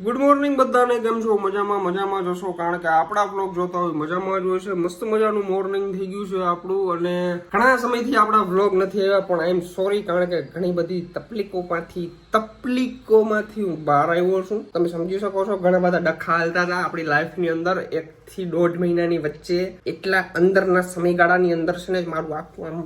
Good morning બધાને, કેમ છો? મજામાં જશો, કારણ કે આપણા બ્લોગ જોતા હોય મજામાં જ હોય છે. મસ્ત મજાનું મોર્નિંગ થઈ ગયું છે આપણું, અને ઘણા સમયથી આપણા બ્લોગ નથી આવ્યા, પણ આઈ એમ સોરી, કારણ કે ઘણી બધી તકલીફોમાંથી હું બહાર આવ્યો છું. તમે સમજી શકો છો, ઘણા બધા ડખા હાલતા હતા આપણી લાઈફની અંદર 1 થી 1.5 મહિનાની વચ્ચે. એટલા અંદરના સમયગાળાની અંદર છે ને મારું આખું આમ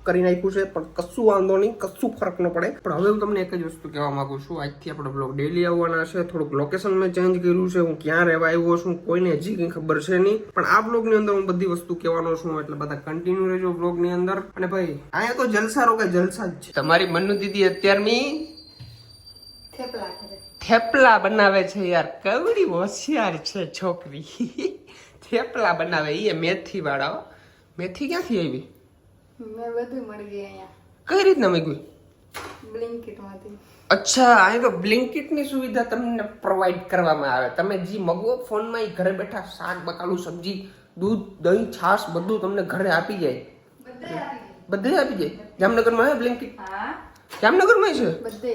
કરી નાખ્યું છે, પણ કશું વાંધો નહીં, કશું ફરક ન પડે. પણ હવે હું તમને એક જ વસ્તુ કહેવા માંગુ છું, આજથી આપણો બ્લોગ ડેલી આવવાના છે. થોડુંક લોકેશન મેં ચેન્જ કર્યું છે, હું ક્યાં રહેવા આવ્યો છું કોઈને હજી કંઈ ખબર છે નહીં, પણ આ બ્લોગની અંદર હું બધી વસ્તુ કહેવાનો છું, એટલે બધા કન્ટિન્યુ રહેજો બ્લોગની અંદર. અને ભાઈ અહીંયા તો જલસા રો કે જલસા જ છે. તમારી મનુ દીદી અત્યારની થેપલા બનાવે છે યાર, કવડી હોશિયાર છે છોકરી. થેપલા બનાવે એ મેથી વાળા. મેથી ક્યાંથી આવી? મેં બધું મળી ગઈ અહીંયા. કઈ રીતના મળી? બ્લિંકિટમાંથી. અચ્છા, અહીં તો બ્લિંકિટની સુવિધા તમને પ્રોવાઈડ કરવામાં આવે. તમે જે મગવો ફોનમાં, એ ઘરે બેઠા શાક બકાલું, સબ્જી, દૂધ, દહીં, છાશ બધું તમને ઘરે આપી જાય. બધે આપી જાય. જામનગરમાં હે બ્લિંકિટ? હા, જામનગરમાં છે? બધે.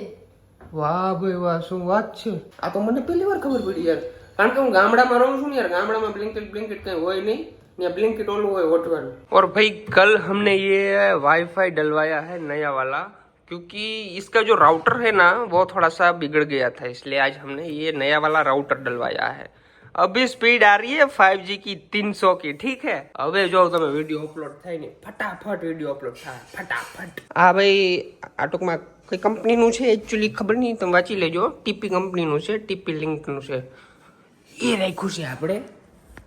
વાહ ભાઈ વાહ, શું વાત છે! આ તો મને પહેલી વાર ખબર પડી યાર, કારણ કે હું ગામડામાં રહું છું ને યાર. ગામડામાં બ્લિંકિટ કઈ હોય નહીં, यहाँ ब्लिंकिट ओलू है होटवान. और भाई कल हमने ये वाईफाई डलवाया है नया वाला, क्योंकि इसका जो राउटर है ना वो थोड़ा सा बिगड़ गया था, इसलिए आज हमने ये नया वाला राउटर डलवाया है. अभी स्पीड आ रही है 5G की 300 की, ठीक है. હવે જો તમે વિડીયો અપલોડ થાય ને ફટાફટ વિડીયો અપલોડ થાય ફટાફટ. હા ભાઈ, આ ટૂંકમાં કઈ કંપનીનું છે એકચ્યુઅલી ખબર નહીં, તમે વાંચી લેજો. ટીપી કંપનીનું છે, ટીપી લિંકનું છે, એ રાખ્યું છે આપણે.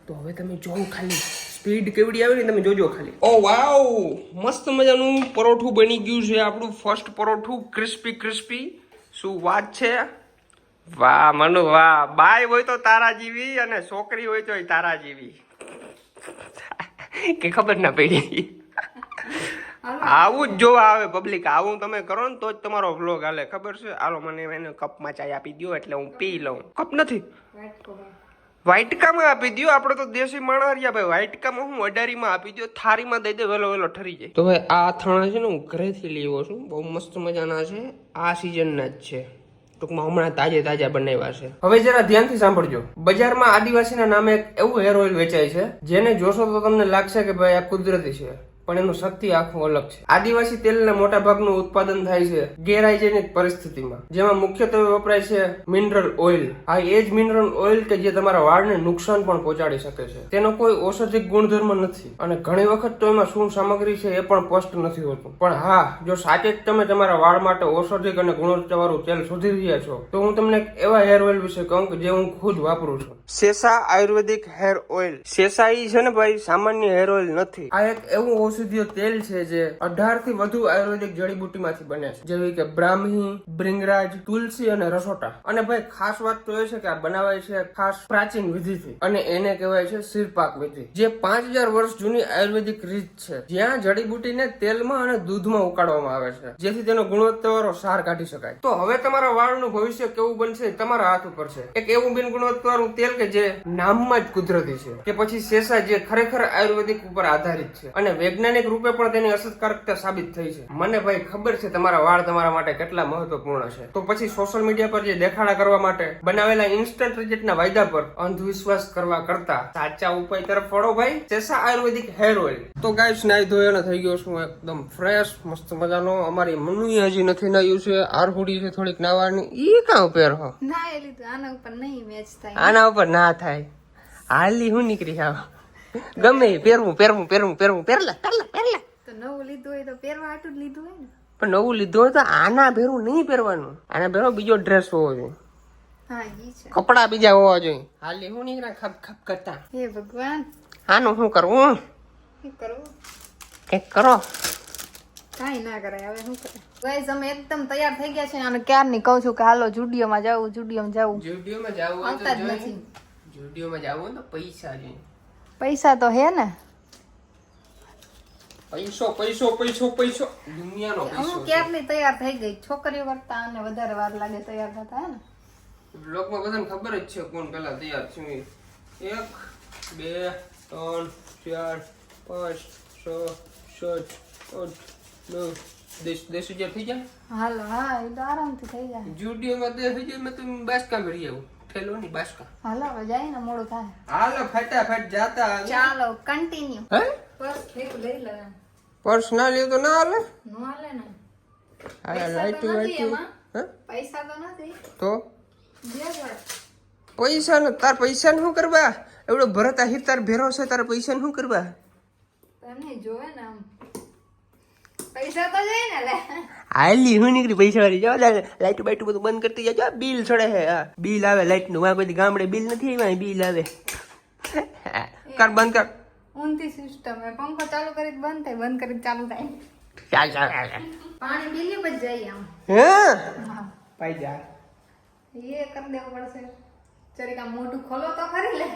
તો હવે તમે જોવો ખાલી સ્પીડ કેવડી આવે ને, તમે જોજો ખાલી. ઓ વાવ, મસ્ત મજાનું પરોઠું બની ગયું છે આપણું. ફર્સ્ટ પરોઠું, ક્રિસ્પી. શું વાત છે! વાહ મનુ વાહ. બાય હોય તો તારા જેવી, અને છોકરી હોય તો તારા જેવી. કે ખબર ના પડી. આવું જ જોવા આવે પબ્લિક. આવું તમે કરો ને તો જ તમારો વ્લોગ હાલે, ખબર છે? હાલો, મને એને કપમાં ચાય આપી દો એટલે હું પી લઉં. કપ નથી, વાઇટકામાં આપી દો. આપણે તો દેશી માણસ ભાઈ. વાઇટકામાં હું અડારીમાં આપી દો, થારીમાં દઈ દે, વેલો ઠરી જાય. તો ભાઈ આ અથાણા છે ને હું ઘરેથી લેવો છું, બહુ મસ્ત મજાના છે, આ સિઝનના જ છે. ટૂંકમાં હમણાં તાજા બનાવ્યા છે. હવે જરા ધ્યાનથી સાંભળજો. બજારમાં આદિવાસીના નામે એક એવું હેર ઓઇલ વેચાય છે, જેને જોશો તો તમને લાગશે કે ભાઈ આ કુદરતી છે, પણ એનું શક્તિ આખું અલગ છે. આદિવાસી તેલના મોટા ભાગનું ઉત્પાદન થાય છે ગેરહાઇજેનિક પરિસ્થિતિમાં, જેમાં મુખ્યત્વે વપરાય છે મિનરલ ઓઇલ. આ એ જ મિનરલ ઓઇલ કે જે તમારા વાળને નુકસાન પણ પહોંચાડી શકે છે. તેનો કોઈ ઔષધિક ગુણધર્મ નથી, અને ઘણી વખત તો એમાં શું સામગ્રી છે એ પણ સ્પષ્ટ નથી હોતું. પણ હા, જો સાચે જ તમે તમારા વાળ માટે ઔષધિક અને ગુણવત્તાવાળું તેલ શોધી રહ્યા છો, તો હું તમને એવા હેર ઓઇલ વિશે કહું કે જે હું ખુદ વાપરું છું. સેસા આયુર્વેદિક હેર ઓઇલ. સેસા ઈ છે ને ભાઈ, સામાન્ય હેર ઓઇલ નથી. આ એક એવું ઔષધીય તેલ છે જે 18 થી વધુ આયુર્વેદિક જડીબુટ્ટીમાંથી બને છે, જેવી કે બ્રાહ્મી, ભૃંગરાજ, તુલસી અને રસોટા. અને ભાઈ ખાસ વાત તો એ છે કે આ બનાવાય છે ખાસ પ્રાચીન વિધિથી, અને એને કહેવાય છે શિરપાક વિધિ, જે 5000 વર્ષ જૂની આયુર્વેદિક રીત છે, જ્યાં જડીબુટ્ટીને તેલમાં અને દૂધમાં ઉકાળવામાં આવે છે, જેથી તેનો ગુણવત્તાવાળો સાર કાઢી શકાય. તો હવે તમારા વાળનું ભવિષ્ય કેવું બનશે તમારા હાથ ઉપર છે. એક એવું બિન ગુણવત્તાવાળું તેલ કે જે નામમાં જ કુદરતી છે, કે પછી સેસા જે ખરેખર આયુર્વેદિક ઉપર આધારિત છે, અને વૈજ્ઞાનિક રૂપે પણ તેની અસરકારકતા સાબિત થઈ છે. મને ભાઈ ખબર છે તમારા વાળ તમારા માટે કેટલા મહત્વપૂર્ણ છે, તો પછી સોશિયલ મીડિયા પર જે દેખાડા કરવા માટે બનાવેલા ઇન્સ્ટન્ટ રિઝલ્ટના વાયદા પર અંધવિશ્વાસ કરવા કરતા સાચા ઉપાય તરફ વળો ભાઈ. સેસા આયુર્વેદિક હેર ઓઇલ. તો ગાઈસ, નાઈ ધોઈને થઈ ગયો છું એકદમ ફ્રેશ, મસ્ત મજાનો. અમારી મનુએ હજી નથી નાયું છે, આરહુડી છે થોડીક નાવાની. ઈ કાં પહેરો ના, એ લીધું આના ઉપર નહીં મેચ થાય. આના ઉપર ના થાય. હાલી હું નીકળી આવ, ગમે પહેરવું પહેરલા. તો નવું લીધું હોય તો પહેરવા હાટું જ લીધું હોય ને. પણ નવું લીધું હોય તો આના ભેરું નહીં પહેરવાનું. આના ભેરો બીજો ડ્રેસ હોવો જોઈએ. હા, ઈ છે. કપડા બીજા હોવા જોઈએ. હાલી હું નીકળ્યા ખપ કરતા. હે ભગવાન, આનું શું કરવું? શું કરવું? કઈક કરો. કાંઈ ના કરાય, હવે શું કરે. ગાઈસ, અમે એકદમ તૈયાર થઈ ગયા છે, અને ક્યારની કહું છું કે હાલો જુડિયોમાં જાવું. જુડિયોમાં જવું આવતા જ નથી. જુડિયોમાં જવું તો પૈસા જોઈએ. પૈસા તો હે ને. પૈસો દુનિયાનો પૈસો. હું ક્યારની તૈયાર થઈ ગઈ. છોકરીઓ કરતા આને વધારે વાર લાગે તૈયાર થતા, હે ને. બ્લોગમાં બધાને ખબર જ છે કોણ પેલા તૈયાર છે. 1 2 3 4 5 6 7 8 9 10,000 થઈ જાય. હાલો હા એ તો આરામથી થઈ જાય. જુડિયોમાં 10,000 માં તું બાસકા ભરી આવું. થેલો ની બાસકા. હાલો હવે જાય ને મોડું થાય. હાલો ફટાફટ જાતા. ચાલો કન્ટિન્યુ. હે બસ એક લઈ લે. પર્સ ના લ્યો તો ના હાલે. નો હાલે ને. આ લાઈટ હે પૈસા તો નથી. તો જે કર. પૈસા ને તાર પૈસા ને શું કરવા? એવડો ભરત આહિર તાર ભેરો છે, તાર પૈસા ને શું કરવા? તને જોવે ને આમ પૈસા તો જાય ને લે. હાલી હું નીકળી પૈસા વાળી જાવ. લાઈટ બાઈટ બધું બંધ કરતી જાજો. બિલ ચડે હે. હા બિલ આવે લાઈટ નું. આ બધી ગામડે બિલ નથી આવ્યા, બિલ આવે. કર બંધ કર. ઊંધી સિસ્ટમ હે. પંખો ચાલુ કરી બંધ થાય, બંધ કરી ચાલુ થાય. ચાલ ચાલ. પાણી બિલી પર જાય આમ. હે હા પાઈ જા. એ કરી દેવું પડશે. જરીક આમ મોઢું ખોલો તો ખરી લે.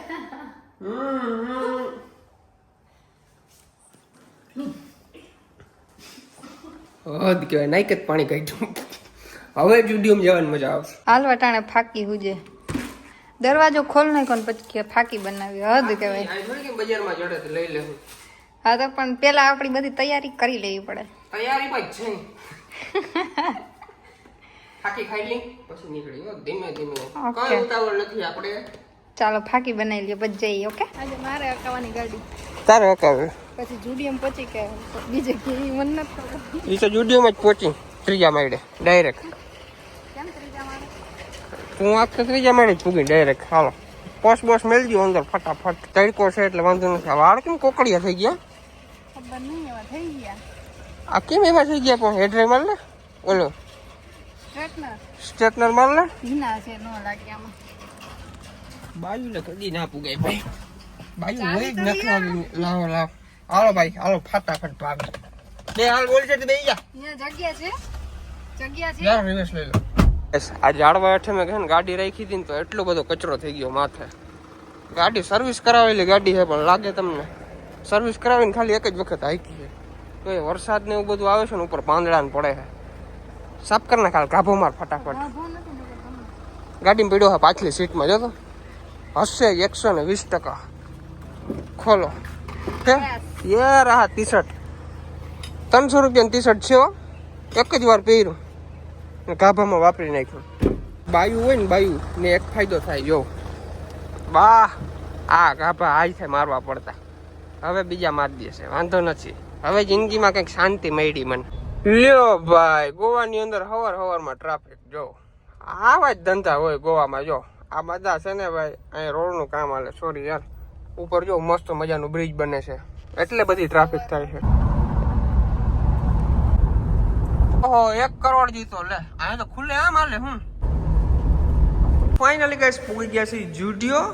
હદ કહેવાય. નાઈક જ પાણી કાઢ્યું. હવે જુડિયોમાં જવાની મજા આવશે. હાલ વટાણે ફાકી હુજે. દરવાજો ખોલ નાખો ને પછી કે ફાકી બનાવી. હદ કહેવાય. આ થોડી કે બજારમાં જડે તો લઈ લેવું. હા તો પણ પેલા આપણી બધી તૈયારી કરી લેવી પડે. તૈયારી માં જ છે. ફાકી ખાઈ લી પછી નીકળી. હો ધીમે ધીમે. કોઈ ઉતાવળ નથી આપણે. ચાલો ફાકી બનાવી લઈએ પછી જઈએ. ઓકે આજે મારે અકાવાની ગાડી. તારે હકાવે. પછી જુડિયમ પહોંચી કે બીજે કે મન નથી ખબર. ઈ તો જુડિયોમાં જ પહોંચી. ત્રીજા માળે ડાયરેક્ટ. કેમ ત્રીજા માળે? હું આખે ત્રીજા માળે જ પૂગી ડાયરેક્ટ. હાલો પોસ બોસ મેળ દો અંદર ફટાફટ. તડકો છે એટલે વાંધો નથી. વાળ કેમ કોકડિયા થઈ ગયા? ખબર નહીં એવા થઈ ગયા. આ કેમ એવા થઈ ગયા? પણ હેડરે માર લે. ઓલો સ્ટ્રેટનર સ્ટ્રેટનર માર લે. ભીના છે નો લાગે આમાં. બાયુ ને કદી ના પુગાય ભાઈ. બાયુ હોય જ નથી. લાવો લાવો. હાલો ભાઈ હાલો ફટાફટ ભાગ. બે હાલ બોલ છે બે જા. અહીંયા જગ્યા છે. જગ્યા છે. યાર રિવર્સ લઈ લો. બસ આ ઝાડવા હેઠે મેં કહે ને ગાડી રાખી હતી ને તો એટલો બધો કચરો થઈ ગયો માથે. ગાડી સર્વિસ કરાવેલી ગાડી છે પણ લાગે તમને સર્વિસ કરાવીને ખાલી એક જ વખત હાકી છે. તો એ વરસાદ ને એવું બધું આવે છે ને ઉપર પાંદડા ને પડે છે. સાફ કરી નાખ ગાભો માર ફટાફટ. ગાડીમાં પીડ્યો છે પાછલી સીટમાં. જો તો હશે 120%. ખોલો. યાર આ ટી-શર્ટ 300 રૂપિયાની ટી-શર્ટ છે. એક જ વાર પહેર્યું ગાભામાં વાપરી નાખ્યું. બાયુ હોય ને બાયુ ને એક ફાયદો થાય. જો વાહ આ ગાભા હાથે મારવા પડતા હવે બીજા મારી દેશે. વાંધો નથી. હવે જિંદગીમાં કંઈક શાંતિ મળી મને. લ્યો ભાઈ ગોવાની અંદર હવારમાં ટ્રાફિક. જો આવા જ ધંધા હોય ગોવામાં. જો આ બધા છે ને ભાઈ અહીંયા રોડનું કામ હાલે. સોરી યાર ઉપર જો મસ્ત મજાનું બ્રિજ બને છે એટલે બધી ટ્રાફિક થાય છે. ઓહો 1 કરોડ જીતો લે. આ તો ખુલ્લે આમ હાલે. હું ફાઇનલી ગાઈસ પૂગી ગયા છે જુડિયો.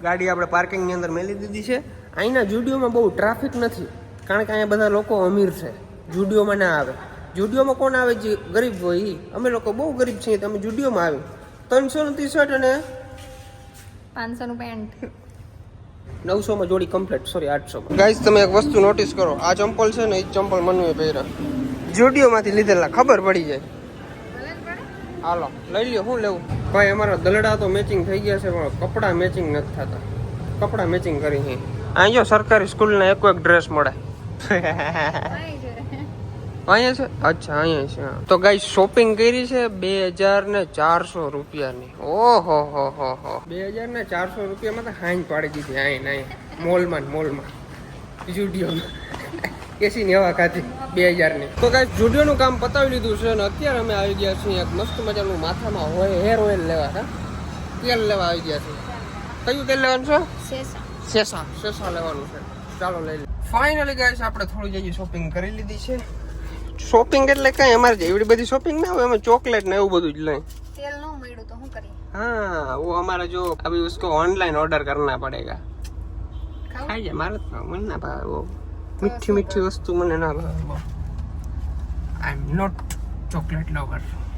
ગાડી આપણે પાર્કિંગની અંદર મેલી દીધી છે. અહીંના જુડિયોમાં બહુ ટ્રાફિક નથી કારણ કે અહીંયા બધા લોકો અમીર છે. જુડિયોમાં ના આવે. જુડિયોમાં કોણ આવે? જે ગરીબ હોય એ. અમે લોકો બહુ ગરીબ છીએ. તમે જુડિયોમાં આવી 300 નું ટી-શર્ટ અને 500 નું પેન્ટ. 900 માં જોડી કમ્પ્લીટ. સોરી 800 માં. ગાઈસ તમે એક વસ્તુ નોટિસ કરો. આ ચંપલ છે ને એ ચંપલ મનુએ પહેર્યા. જુડિયો માંથી લીધેલા. ખબર પડી જાય. હાલો લઈ લ્યો. શું લેવું ભાઈ? અમારા દલડા તો મેચિંગ થઈ ગયા છે પણ કપડાં મેચિંગ નથી થતા. કપડાં મેચિંગ કરી છે. અહીં જો સરકારી સ્કૂલના એક ડ્રેસ મળે. અહીંયા છે. અચ્છા અહીંયા છે. તો ગાઈસ શોપિંગ કરી છે 2400 રૂપિયાની. ઓહો હો હો હો 2400 રૂપિયામાં તો હાઈન પાડી દીધી. અહીં મોલમાં જુડિયોમાં એસી ની હવા ખાધી 2000 ની. તો ગાઈસ જુડિયોનું કામ પતાવી લીધું છે અને અત્યારે અમે આવી ગયા છીએ એક મસ્ત મજાનું માથામાં હોય હેર ઓઇલ લેવા. હા તેલ લેવા આવી ગયા છીએ. કયું તેલ લેવાનું છે? શેષા લેવાનું છે. ચાલો લઈ લે. ફાઇનલી ગાઈસ આપણે થોડી જઈએ શોપિંગ કરી લીધી છે. શોપિંગ એટલે કઈ અમારે એવી બધી શોપિંગ ના હોય. અમે ચોકલેટ ને એવું બધું જ લઈ. તેલ નો મળ્યું તો શું કરીએ? हाँ वो हमारा जो अभी उसको ऑनलाइन ऑर्डर करना पड़ेगा. खाई जा मारे तो मन ना भावे वो मीठी मीठी वस्तु મને ના ભાવે. I am not chocolate lover.